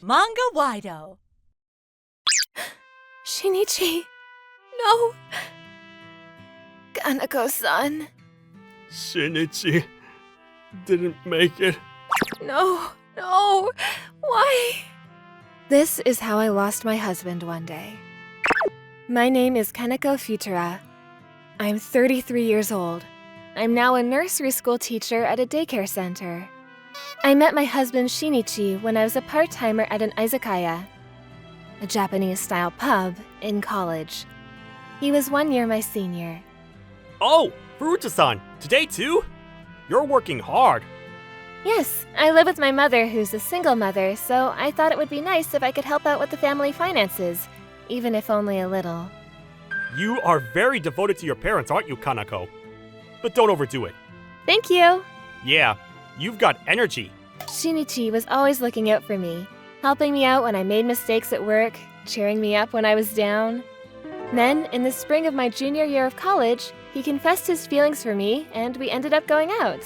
Manga-Waido. Shinichi, no. Kanako-san. Shinichi didn't make it. No. Why? This is how I lost my husband one day. My name is Kanako Futura. I'm 33 years old. I'm now a nursery school teacher at a daycare center. I met my husband Shinichi when I was a part-timer at an izakaya, a Japanese-style pub, in college. He was 1 year my senior. Oh, Furuta-san, today too? You're working hard. Yes, I live with my mother, who's a single mother, so I thought it would be nice if I could help out with the family finances, even if only a little. You are very devoted to your parents, aren't you, Kanako? But don't overdo it. Thank you! Yeah, you've got energy. Shinichi was always looking out for me, helping me out when I made mistakes at work, cheering me up when I was down. Then, in the spring of my junior year of college, he confessed his feelings for me, and we ended up going out.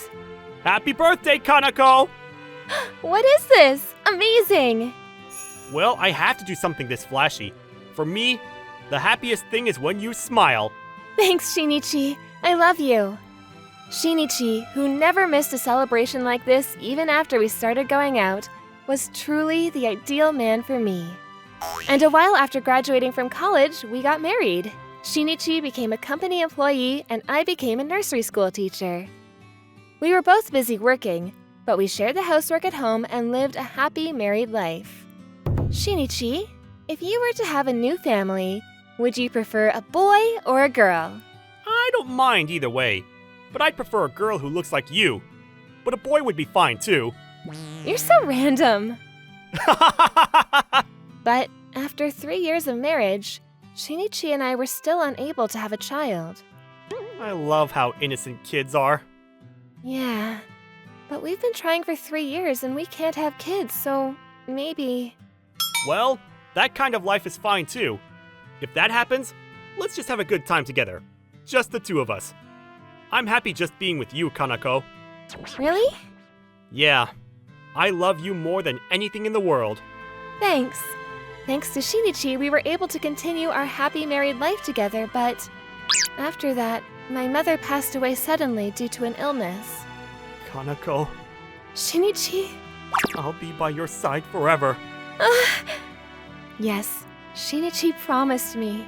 Happy birthday, Kanako! What is this? Amazing! Well, I have to do something this flashy. For me, the happiest thing is when you smile. Thanks, Shinichi. I love you. Shinichi, who never missed a celebration like this even after we started going out, was truly the ideal man for me. And a while after graduating from college, we got married. Shinichi became a company employee and I became a nursery school teacher. We were both busy working, but we shared the housework at home and lived a happy married life. Shinichi, if you were to have a new family, would you prefer a boy or a girl? I don't mind either way, but I'd prefer a girl who looks like you. But a boy would be fine too. You're so random. But after 3 years of marriage, Shinichi and I were still unable to have a child. I love how innocent kids are. Yeah, but we've been trying for 3 years and we can't have kids, so maybe... Well, that kind of life is fine too. If that happens, let's just have a good time together. Just the two of us. I'm happy just being with you, Kanako. Really? Yeah, I love you more than anything in the world. Thanks. Thanks to Shinichi, we were able to continue our happy married life together, but after that, my mother passed away suddenly due to an illness. Kanako, Shinichi? I'll be by your side forever. Yes, Shinichi promised me.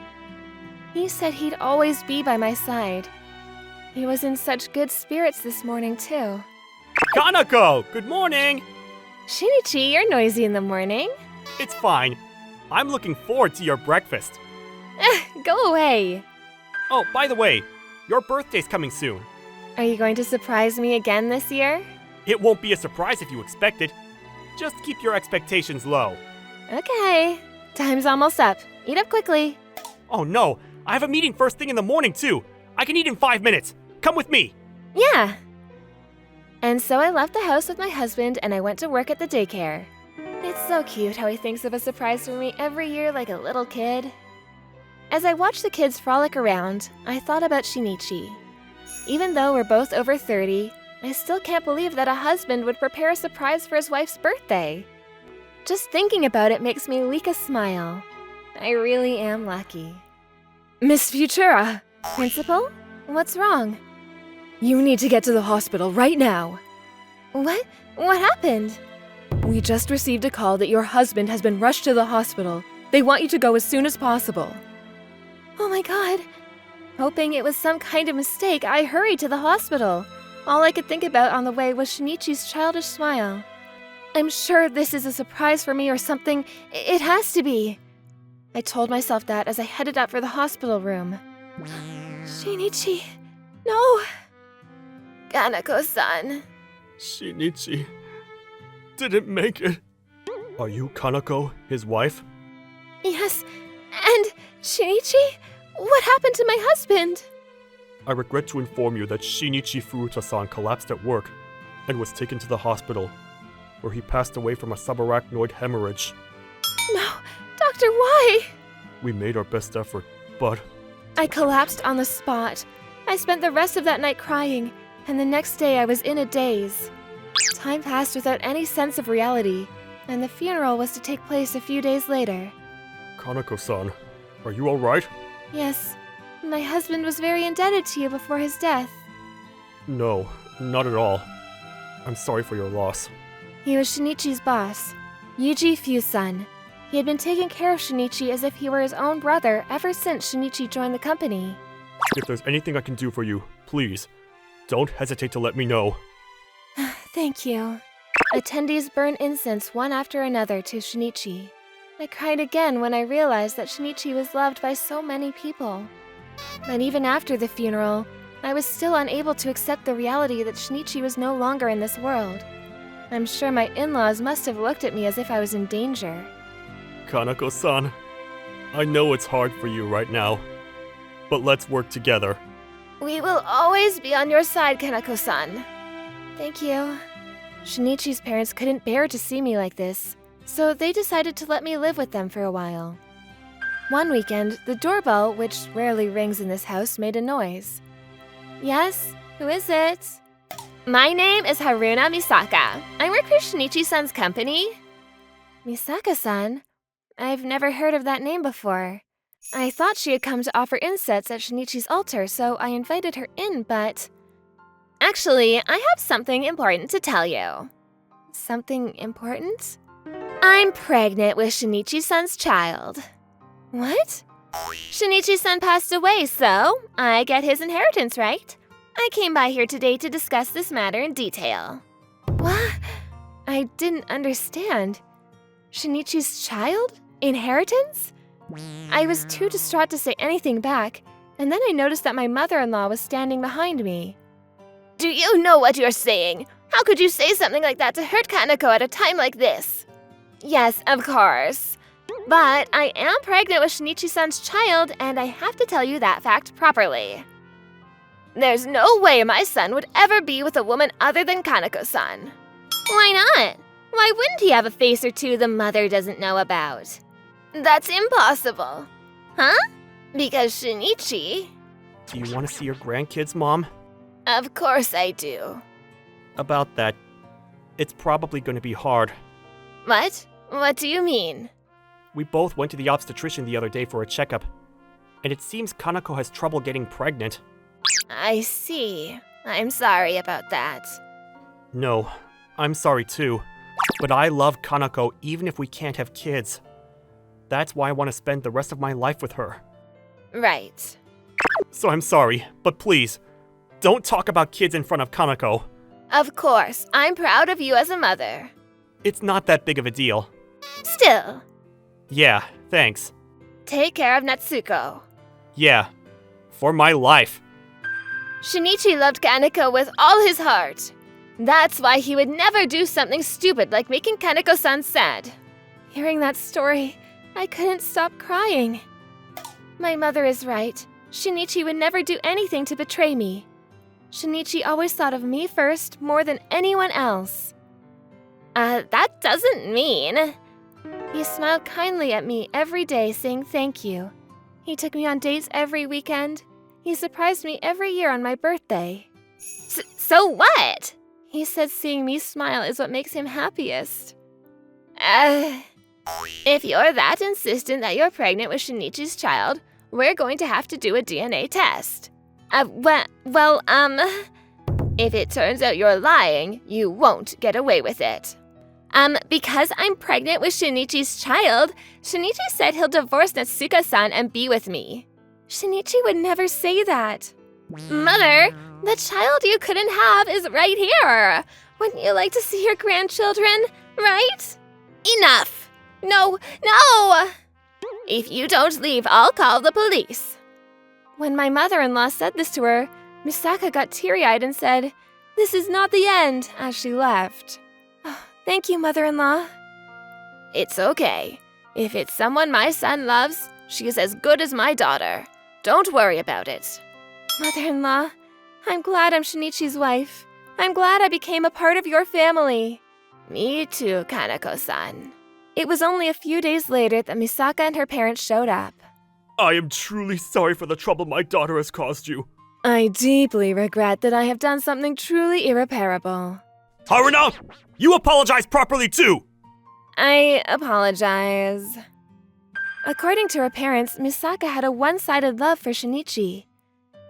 He said he'd always be by my side. He was in such good spirits this morning, too. Kanako, good morning! Shinichi, you're noisy in the morning. It's fine. I'm looking forward to your breakfast. Go away. Oh, by the way, your birthday's coming soon. Are you going to surprise me again this year? It won't be a surprise if you expect it. Just keep your expectations low. Okay. Time's almost up. Eat up quickly. Oh no, I have a meeting first thing in the morning too. I can eat in 5 minutes. Come with me. Yeah. And so I left the house with my husband and I went to work at the daycare. It's so cute how he thinks of a surprise for me every year like a little kid. As I watched the kids frolic around, I thought about Shinichi. Even though we're both over 30, I still can't believe that a husband would prepare a surprise for his wife's birthday. Just thinking about it makes me leak a smile. I really am lucky. Miss Futura! Principal? What's wrong? You need to get to the hospital right now. What? What happened? We just received a call that your husband has been rushed to the hospital. They want you to go as soon as possible. Oh my god. Hoping it was some kind of mistake, I hurried to the hospital. All I could think about on the way was Shinichi's childish smile. I'm sure this is a surprise for me or something. It has to be. I told myself that as I headed up for the hospital room. Shinichi, no. Kanako-san. Shinichi didn't make it. Are you Kanako, his wife? Yes, and Shinichi? What happened to my husband? I regret to inform you that Shinichi Furuta-san collapsed at work and was taken to the hospital, where he passed away from a subarachnoid hemorrhage. No, Doctor, why? We made our best effort, but... I collapsed on the spot. I spent the rest of that night crying, and the next day I was in a daze. Time passed without any sense of reality, and the funeral was to take place a few days later. Kanako-san, are you alright? Yes, my husband was very indebted to you before his death. No, not at all. I'm sorry for your loss. He was Shinichi's boss, Yuji Fu's son. He had been taking care of Shinichi as if he were his own brother ever since Shinichi joined the company. If there's anything I can do for you, please, don't hesitate to let me know. Thank you. Attendees burned incense one after another to Shinichi. I cried again when I realized that Shinichi was loved by so many people. But even after the funeral, I was still unable to accept the reality that Shinichi was no longer in this world. I'm sure my in-laws must have looked at me as if I was in danger. Kanako-san, I know it's hard for you right now, but let's work together. We will always be on your side, Kanako-san. Thank you. Shinichi's parents couldn't bear to see me like this, so they decided to let me live with them for a while. One weekend, the doorbell, which rarely rings in this house, made a noise. Yes? Who is it? My name is Haruna Misaka. I work for Shinichi-san's company. Misaka-san? I've never heard of that name before. I thought she had come to offer incense at Shinichi's altar, so I invited her in, but... Actually, I have something important to tell you. Something important? I'm pregnant with Shinichi-san's child. What? Shinichi-san passed away, so I get his inheritance, right? I came by here today to discuss this matter in detail. What? I didn't understand. Shinichi's child? Inheritance? I was too distraught to say anything back, and then I noticed that my mother-in-law was standing behind me. Do you know what you're saying? How could you say something like that to hurt Kanako at a time like this? Yes, of course. But I am pregnant with Shinichi-san's child, and I have to tell you that fact properly. There's no way my son would ever be with a woman other than Kanako-san. Why not? Why wouldn't he have a face or two the mother doesn't know about? That's impossible. Huh? Because Shinichi... Do you want to see your grandkids, Mom? Of course I do. About that, it's probably going to be hard. What? What do you mean? We both went to the obstetrician the other day for a checkup, and it seems Kanako has trouble getting pregnant. I see. I'm sorry about that. No, I'm sorry too, but I love Kanako even if we can't have kids. That's why I want to spend the rest of my life with her. Right. So I'm sorry, but please, don't talk about kids in front of Kanako. Of course, I'm proud of you as a mother. It's not that big of a deal. Still. Yeah, thanks. Take care of Natsuko. Yeah, for my life. Shinichi loved Kanako with all his heart. That's why he would never do something stupid like making Kanako-san sad. Hearing that story, I couldn't stop crying. My mother is right. Shinichi would never do anything to betray me. Shinichi always thought of me first more than anyone else. That doesn't mean... He smiled kindly at me every day, saying thank you. He took me on dates every weekend. He surprised me every year on my birthday. So what? He said seeing me smile is what makes him happiest. If you're that insistent that you're pregnant with Shinichi's child, we're going to have to do a DNA test. If it turns out you're lying, you won't get away with it. Because I'm pregnant with Shinichi's child, Shinichi said he'll divorce Natsuko-san and be with me. Shinichi would never say that. Mother, the child you couldn't have is right here. Wouldn't you like to see your grandchildren, right? Enough! No! If you don't leave, I'll call the police. When my mother-in-law said this to her, Misaka got teary-eyed and said, "This is not the end," as she left. Thank you, mother-in-law. It's okay. If it's someone my son loves, she's as good as my daughter. Don't worry about it. Mother-in-law, I'm glad I'm Shinichi's wife. I'm glad I became a part of your family. Me too, Kanako-san. It was only a few days later that Misaka and her parents showed up. I am truly sorry for the trouble my daughter has caused you. I deeply regret that I have done something truly irreparable. Haruna, you apologize properly too! I apologize. According to her parents, Misaka had a one-sided love for Shinichi.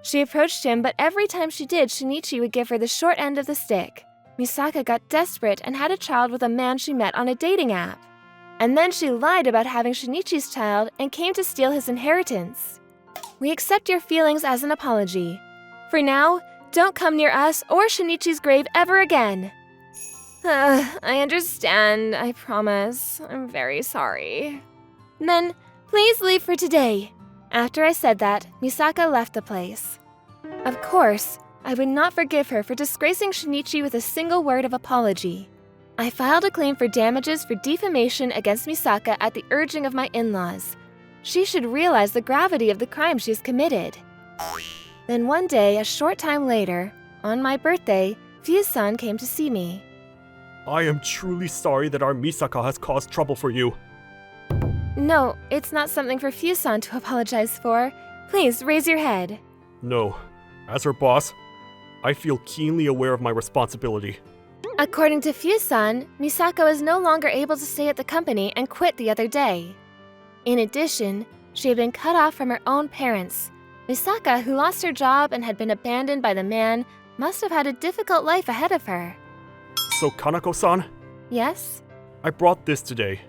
She approached him, but every time she did, Shinichi would give her the short end of the stick. Misaka got desperate and had a child with a man she met on a dating app. And then she lied about having Shinichi's child and came to steal his inheritance. We accept your feelings as an apology. For now, don't come near us or Shinichi's grave ever again. I understand, I promise. I'm very sorry. Then, please leave for today. After I said that, Misaka left the place. Of course, I would not forgive her for disgracing Shinichi with a single word of apology. I filed a claim for damages for defamation against Misaka at the urging of my in-laws. She should realize the gravity of the crime she has committed. Then one day, a short time later, on my birthday, Fuse-san came to see me. I am truly sorry that our Misaka has caused trouble for you. No, it's not something for Fuse-san to apologize for. Please, raise your head. No. As her boss, I feel keenly aware of my responsibility. According to Fuse-san, Misaka was no longer able to stay at the company and quit the other day. In addition, she had been cut off from her own parents. Misaka, who lost her job and had been abandoned by the man, must have had a difficult life ahead of her. So Kanako-san? Yes? I brought this today.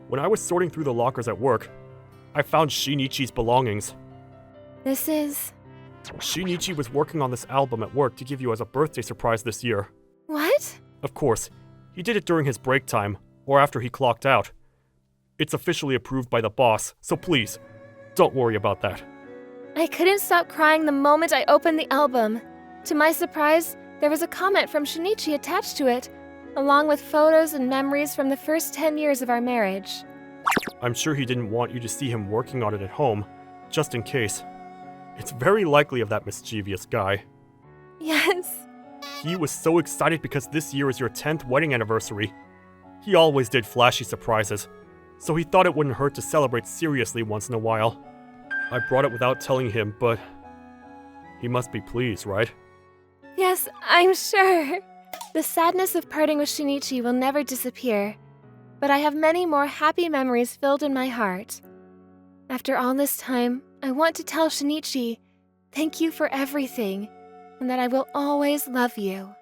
When I was sorting through the lockers at work, I found Shinichi's belongings. This is... Shinichi was working on this album at work to give you as a birthday surprise this year. What? Of course, he did it during his break time, or after he clocked out. It's officially approved by the boss, so please, don't worry about that. I couldn't stop crying the moment I opened the album. To my surprise, there was a comment from Shinichi attached to it, along with photos and memories from the first 10 years of our marriage. I'm sure he didn't want you to see him working on it at home, just in case. It's very likely of that mischievous guy. Yes. He was so excited because this year is your 10th wedding anniversary. He always did flashy surprises, so he thought it wouldn't hurt to celebrate seriously once in a while. I brought it without telling him, but he must be pleased, right? Yes, I'm sure. The sadness of parting with Shinichi will never disappear, but I have many more happy memories filled in my heart. After all this time, I want to tell Shinichi, thank you for everything, and that I will always love you.